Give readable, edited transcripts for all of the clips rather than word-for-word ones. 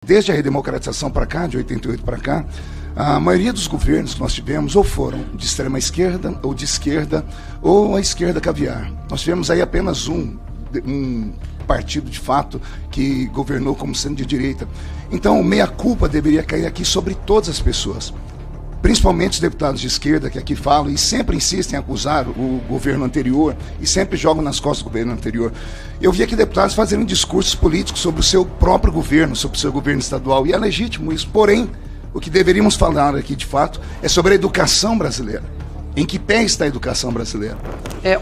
desde a redemocratização para cá, de 88 para cá, a maioria dos governos que nós tivemos ou foram de extrema esquerda, ou de esquerda, ou a esquerda caviar. Nós tivemos aí apenas um partido, de fato, que governou como sendo de direita. Então, meia-culpa deveria cair aqui sobre todas as pessoas, principalmente os deputados de esquerda que aqui falam e sempre insistem em acusar o governo anterior e sempre jogam nas costas do governo anterior. Eu vi aqui deputados fazendo discursos políticos sobre o seu próprio governo, sobre o seu governo estadual, e é legítimo isso. Porém, o que deveríamos falar aqui, de fato, é sobre a educação brasileira. Em que pé está a educação brasileira?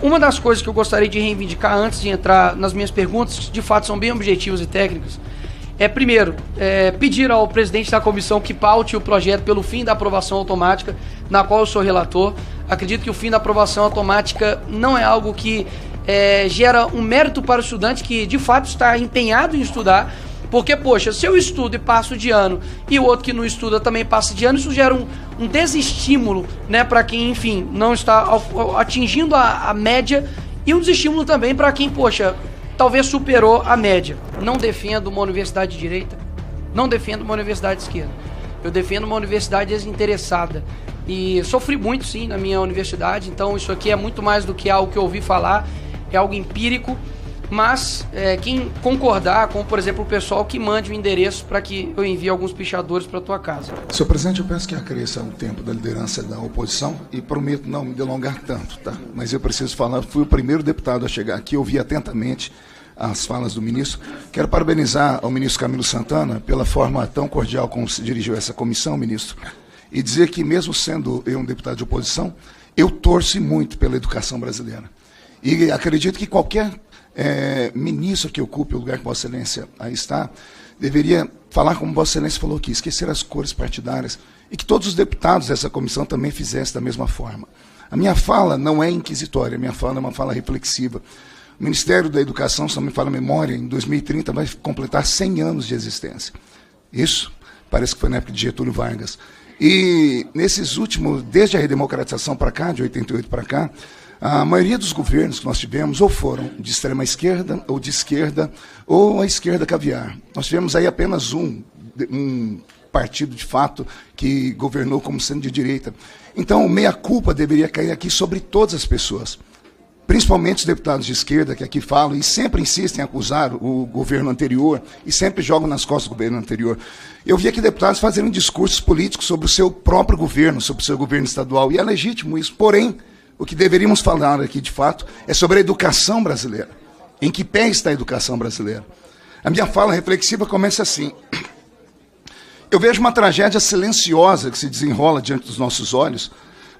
Uma das coisas que eu gostaria de reivindicar antes de entrar nas minhas perguntas, que de fato são bem objetivas e técnicas, primeiro, pedir ao presidente da comissão que paute o projeto pelo fim da aprovação automática, na qual eu sou relator. Acredito que o fim da aprovação automática não é algo que gera um mérito para o estudante que de fato está empenhado em estudar, porque, poxa, se eu estudo e passo de ano e o outro que não estuda também passa de ano, isso gera um desestímulo, né, para quem, enfim, não está atingindo a média, e um desestímulo também para quem, poxa, talvez superou a média. Não defendo uma universidade de direita, não defendo uma universidade de esquerda. Eu defendo uma universidade desinteressada. E sofri muito, sim, na minha universidade, então isso aqui é muito mais do que algo que eu ouvi falar, é algo empírico. Mas quem concordar com, por exemplo, o pessoal que mande o endereço para que eu envie alguns pichadores para a tua casa. Senhor presidente, eu peço que acresça o tempo da liderança da oposição e prometo não me delongar tanto, tá? Mas eu preciso falar, fui o primeiro deputado a chegar aqui, ouvi atentamente as falas do ministro. Quero parabenizar ao ministro Camilo Santana pela forma tão cordial como se dirigiu essa comissão, ministro, e dizer que, mesmo sendo eu um deputado de oposição, eu torço muito pela educação brasileira. E acredito que qualquer ministro que ocupe o lugar que Vossa Excelência aí está, deveria falar como Vossa Excelência falou aqui, esquecer as cores partidárias, e que todos os deputados dessa comissão também fizessem da mesma forma. A minha fala não é inquisitória, a minha fala é uma fala reflexiva. O Ministério da Educação, se não me falha a memória, em 2030 vai completar 100 anos de existência. Isso parece que foi na época de Getúlio Vargas. E nesses últimos, desde a redemocratização para cá, de 88 para cá, a maioria dos governos que nós tivemos ou foram de extrema esquerda, ou de esquerda, ou a esquerda caviar. Nós tivemos aí apenas um partido, de fato, que governou como sendo de direita. Então, meia-culpa deveria cair aqui sobre todas as pessoas, principalmente os deputados de esquerda que aqui falam e sempre insistem em acusar o governo anterior e sempre jogam nas costas do governo anterior. Eu vi aqui deputados fazendo discursos políticos sobre o seu próprio governo, sobre o seu governo estadual, e é legítimo isso. Porém, o que deveríamos falar aqui, de fato, é sobre a educação brasileira. Em que pé está a educação brasileira? A minha fala reflexiva começa assim. Eu vejo uma tragédia silenciosa que se desenrola diante dos nossos olhos,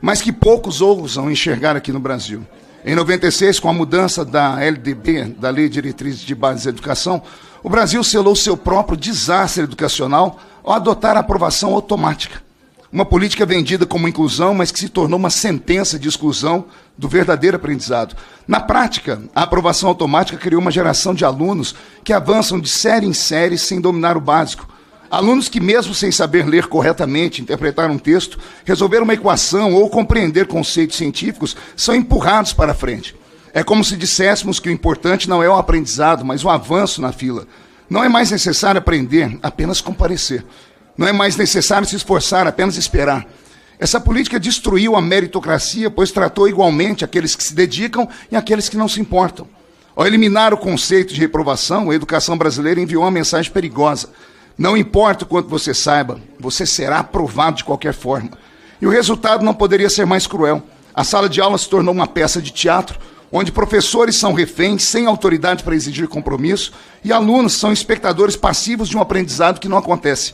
mas que poucos ousam enxergar aqui no Brasil. Em 96, com a mudança da LDB, da Lei de Diretrizes de Base da Educação, o Brasil selou seu próprio desastre educacional ao adotar a aprovação automática. Uma política vendida como inclusão, mas que se tornou uma sentença de exclusão do verdadeiro aprendizado. Na prática, a aprovação automática criou uma geração de alunos que avançam de série em série sem dominar o básico. Alunos que, mesmo sem saber ler corretamente, interpretar um texto, resolver uma equação ou compreender conceitos científicos, são empurrados para a frente. É como se disséssemos que o importante não é o aprendizado, mas o avanço na fila. Não é mais necessário aprender, apenas comparecer. Não é mais necessário se esforçar, apenas esperar. Essa política destruiu a meritocracia, pois tratou igualmente aqueles que se dedicam e aqueles que não se importam. Ao eliminar o conceito de reprovação, a educação brasileira enviou uma mensagem perigosa. Não importa o quanto você saiba, você será aprovado de qualquer forma. E o resultado não poderia ser mais cruel. A sala de aula se tornou uma peça de teatro, onde professores são reféns, sem autoridade para exigir compromisso, e alunos são espectadores passivos de um aprendizado que não acontece.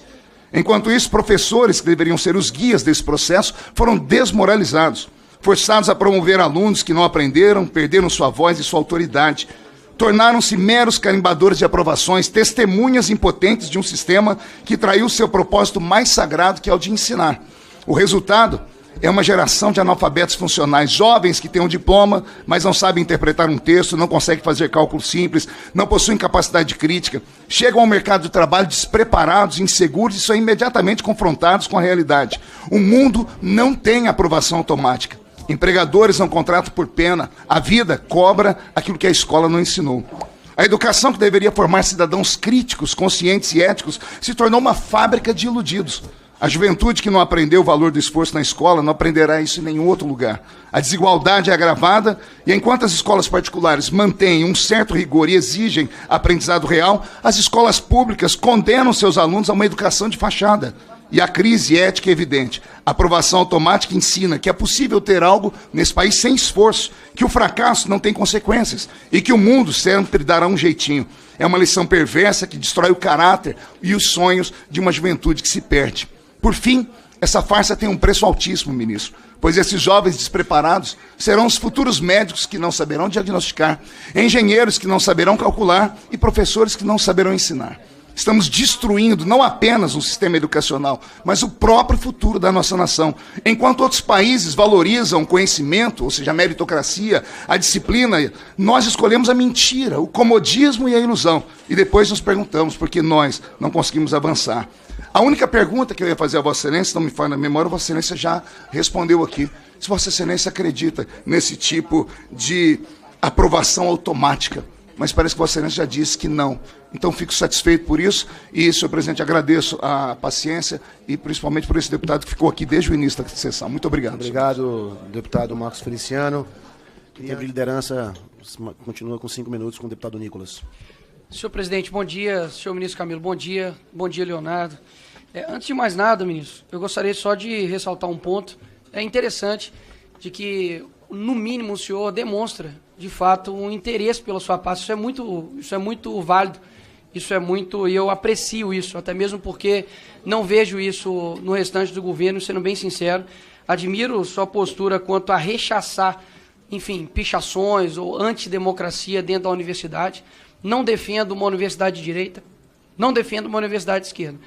Enquanto isso, professores, que deveriam ser os guias desse processo, foram desmoralizados, forçados a promover alunos que não aprenderam, perderam sua voz e sua autoridade. Tornaram-se meros carimbadores de aprovações, testemunhas impotentes de um sistema que traiu seu propósito mais sagrado, que é o de ensinar. O resultado é uma geração de analfabetos funcionais, jovens que têm um diploma, mas não sabem interpretar um texto, não conseguem fazer cálculo simples, não possuem capacidade de crítica, chegam ao mercado de trabalho despreparados, inseguros e são imediatamente confrontados com a realidade. O mundo não tem aprovação automática. Empregadores não contratam por pena. A vida cobra aquilo que a escola não ensinou. A educação que deveria formar cidadãos críticos, conscientes e éticos se tornou uma fábrica de iludidos. A juventude que não aprendeu o valor do esforço na escola não aprenderá isso em nenhum outro lugar. A desigualdade é agravada e enquanto as escolas particulares mantêm um certo rigor e exigem aprendizado real, as escolas públicas condenam seus alunos a uma educação de fachada. E a crise ética é evidente. A aprovação automática ensina que é possível ter algo nesse país sem esforço, que o fracasso não tem consequências e que o mundo sempre dará um jeitinho. É uma lição perversa que destrói o caráter e os sonhos de uma juventude que se perde. Por fim, essa farsa tem um preço altíssimo, ministro, pois esses jovens despreparados serão os futuros médicos que não saberão diagnosticar, engenheiros que não saberão calcular e professores que não saberão ensinar. Estamos destruindo não apenas um sistema educacional, mas o próprio futuro da nossa nação. Enquanto outros países valorizam o conhecimento, ou seja, a meritocracia, a disciplina, nós escolhemos a mentira, o comodismo e a ilusão. E depois nos perguntamos por que nós não conseguimos avançar. A única pergunta que eu ia fazer a Vossa Excelência, não me falha na memória, Vossa Excelência já respondeu aqui. Se Vossa Excelência acredita nesse tipo de aprovação automática, mas parece que Vossa Excelência já disse que não. Então, fico satisfeito por isso e, senhor presidente, agradeço a paciência e, principalmente, por esse deputado que ficou aqui desde o início da sessão. Muito obrigado. Obrigado, deputado Marcos Feliciano. Em tempo de liderança, continua com 5 minutos com o deputado Nicolas. Senhor presidente, bom dia. Senhor ministro Camilo, bom dia. Bom dia, Leonardo. Antes de mais nada, ministro, eu gostaria só de ressaltar um ponto. É interessante de que, no mínimo, o senhor demonstra, de fato, um interesse pela sua pasta. Isso é muito válido. E eu aprecio isso, até mesmo porque não vejo isso no restante do governo, sendo bem sincero. Admiro sua postura quanto a rechaçar, enfim, pichações ou antidemocracia dentro da universidade. Não defendo uma universidade de direita, não defendo uma universidade de esquerda.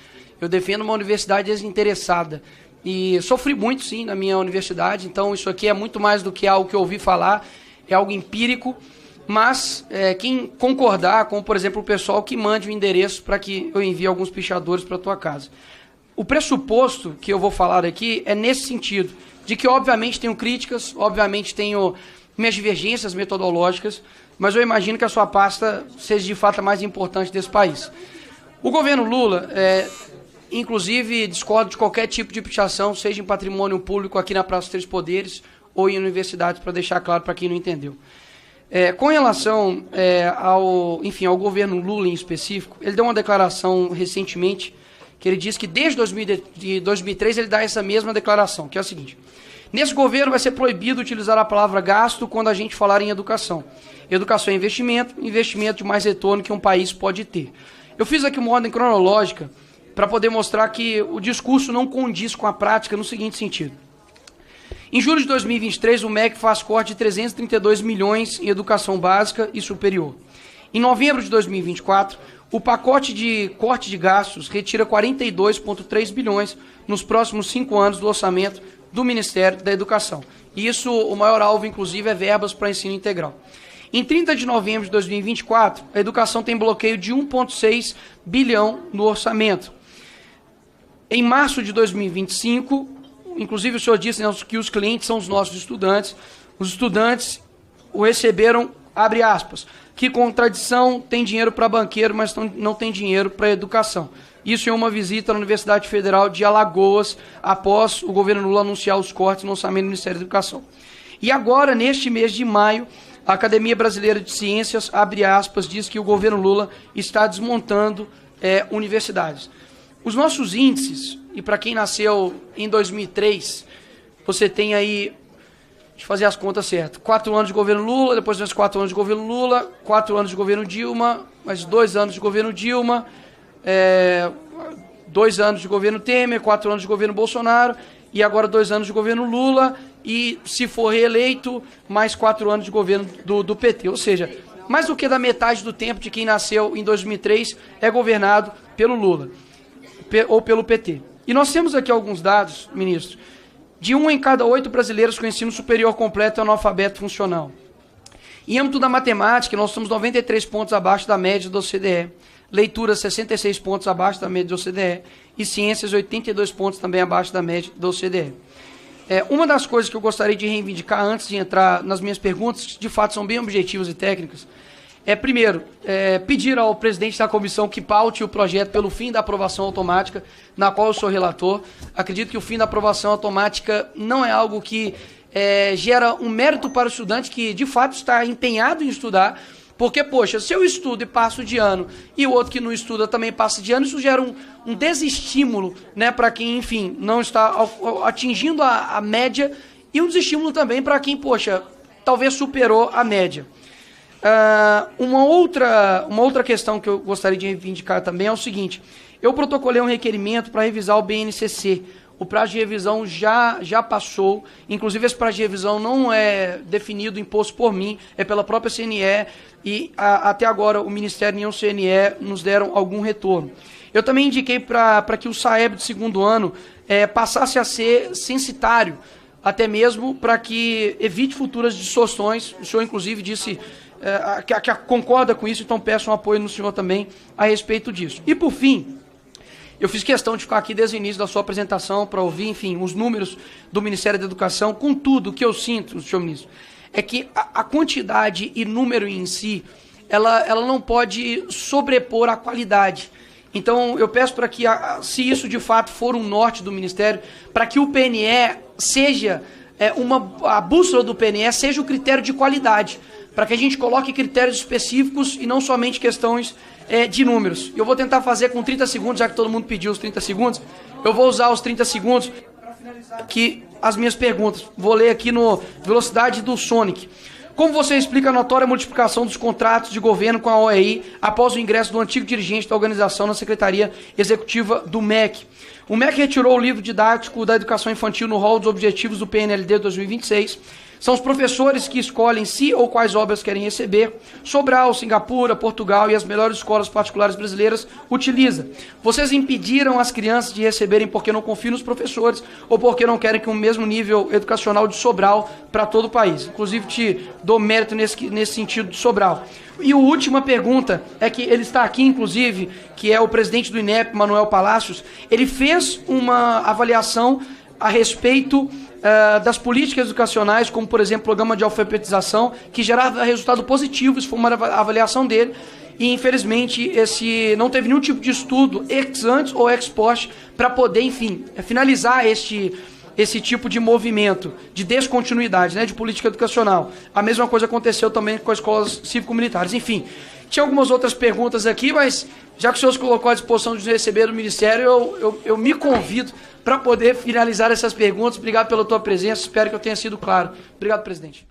Eu defendo uma universidade desinteressada. E sofri muito, sim, na minha universidade, então isso aqui é muito mais do que algo que eu ouvi falar, é algo empírico, mas quem concordar com, por exemplo, o pessoal que mande o endereço para que eu envie alguns pichadores para a tua casa. O pressuposto que eu vou falar aqui é nesse sentido, de que obviamente tenho críticas, obviamente tenho minhas divergências metodológicas, mas eu imagino que a sua pasta seja de fato a mais importante desse país. O governo Lula, inclusive, discorda de qualquer tipo de pichação, seja em patrimônio público aqui na Praça dos Três Poderes ou em universidades, para deixar claro para quem não entendeu. Com relação ao governo Lula em específico, ele deu uma declaração recentemente, que ele disse que desde 2003 ele dá essa mesma declaração, que é a seguinte: nesse governo vai ser proibido utilizar a palavra gasto quando a gente falar em educação. Educação é investimento, investimento de mais retorno que um país pode ter. Eu fiz aqui uma ordem cronológica para poder mostrar que o discurso não condiz com a prática no seguinte sentido. Em julho de 2023, o MEC faz corte de 332 milhões em educação básica e superior. Em novembro de 2024, o pacote de corte de gastos retira 42,3 bilhões nos próximos 5 anos do orçamento do Ministério da Educação. Isso, o maior alvo, inclusive, é verbas para ensino integral. Em 30 de novembro de 2024, a educação tem bloqueio de 1,6 bilhão no orçamento. Em março de 2025, inclusive o senhor disse, né, que os clientes são os nossos estudantes. Os estudantes o receberam, abre aspas, que contradição, tem dinheiro para banqueiro, mas não tem dinheiro para educação. Isso em uma visita à Universidade Federal de Alagoas, após o governo Lula anunciar os cortes no orçamento do Ministério da Educação. E agora, neste mês de maio, a Academia Brasileira de Ciências, abre aspas, diz que o governo Lula está desmontando universidades. Os nossos índices, e para quem nasceu em 2003, você tem aí, deixa eu fazer as contas certas, 4 anos de governo Lula, depois mais 4 anos de governo Lula, 4 anos de governo Dilma, mais 2 anos de governo Dilma, 2 anos de governo Temer, 4 anos de governo Bolsonaro, e agora 2 anos de governo Lula, e se for reeleito, mais 4 anos de governo do PT. Ou seja, mais do que da metade do tempo de quem nasceu em 2003 é governado pelo Lula, ou pelo PT. E nós temos aqui alguns dados, ministro, de 1 em cada 8 brasileiros com ensino superior completo é analfabeto funcional. Em âmbito da matemática, nós estamos 93 pontos abaixo da média da OCDE, leitura 66 pontos abaixo da média da OCDE e ciências 82 pontos também abaixo da média da OCDE. Uma das coisas que eu gostaria de reivindicar antes de entrar nas minhas perguntas, que de fato são bem objetivas e técnicas, Primeiro, pedir ao presidente da comissão que paute o projeto pelo fim da aprovação automática, na qual eu sou relator. Acredito que o fim da aprovação automática não é algo que gera um mérito para o estudante que, de fato, está empenhado em estudar, porque, poxa, se eu estudo e passo de ano e o outro que não estuda também passa de ano, isso gera um desestímulo, né, para quem, enfim, não está atingindo a média e um desestímulo também para quem, poxa, talvez superou a média. Uma outra questão que eu gostaria de reivindicar também é o seguinte: eu protocolei um requerimento para revisar o BNCC. O prazo de revisão já passou, inclusive esse prazo de revisão não é definido, imposto por mim, é pela própria CNE e até agora o Ministério e o CNE nos deram algum retorno. Eu também indiquei para que o SAEB de segundo ano passasse a ser censitário, até mesmo para que evite futuras distorções. O senhor inclusive disse que concorda com isso, então peço um apoio no senhor também a respeito disso. E por fim, eu fiz questão de ficar aqui desde o início da sua apresentação para ouvir, enfim, os números do Ministério da Educação. Contudo, o que eu sinto, senhor ministro, é que a quantidade e número em si, ela não pode sobrepor a qualidade. Então, eu peço para que, se isso de fato for um norte do Ministério, para que o PNE seja, a bússola do PNE seja o critério de qualidade, para que a gente coloque critérios específicos e não somente questões de números. Eu vou tentar fazer com 30 segundos, já que todo mundo pediu os 30 segundos, eu vou usar os 30 segundos para finalizar aqui as minhas perguntas. Vou ler aqui no velocidade do Sonic. Como você explica a notória multiplicação dos contratos de governo com a OEI após o ingresso do antigo dirigente da organização na Secretaria Executiva do MEC? O MEC retirou o livro didático da educação infantil no rol dos objetivos do PNLD 2026. São os professores que escolhem se ou quais obras querem receber. Sobral, Singapura, Portugal e as melhores escolas particulares brasileiras utiliza. Vocês impediram as crianças de receberem porque não confiam nos professores ou porque não querem que o mesmo nível educacional de Sobral para todo o país. Inclusive, te dou mérito nesse sentido de Sobral. E a última pergunta é que ele está aqui, inclusive, que é o presidente do INEP, Manuel Palacios. Ele fez uma avaliação a respeito das políticas educacionais, como, por exemplo, o programa de alfabetização, que gerava resultado positivo. Isso foi uma avaliação dele. E, infelizmente, não teve nenhum tipo de estudo ex ante ou ex post para poder, enfim, finalizar esse tipo de movimento de descontinuidade, né, de política educacional. A mesma coisa aconteceu também com as escolas cívico-militares. Enfim, tinha algumas outras perguntas aqui, mas já que o senhor se colocou à disposição de receber do Ministério, eu me convido para poder finalizar essas perguntas. Obrigado pela tua presença, espero que eu tenha sido claro. Obrigado, presidente.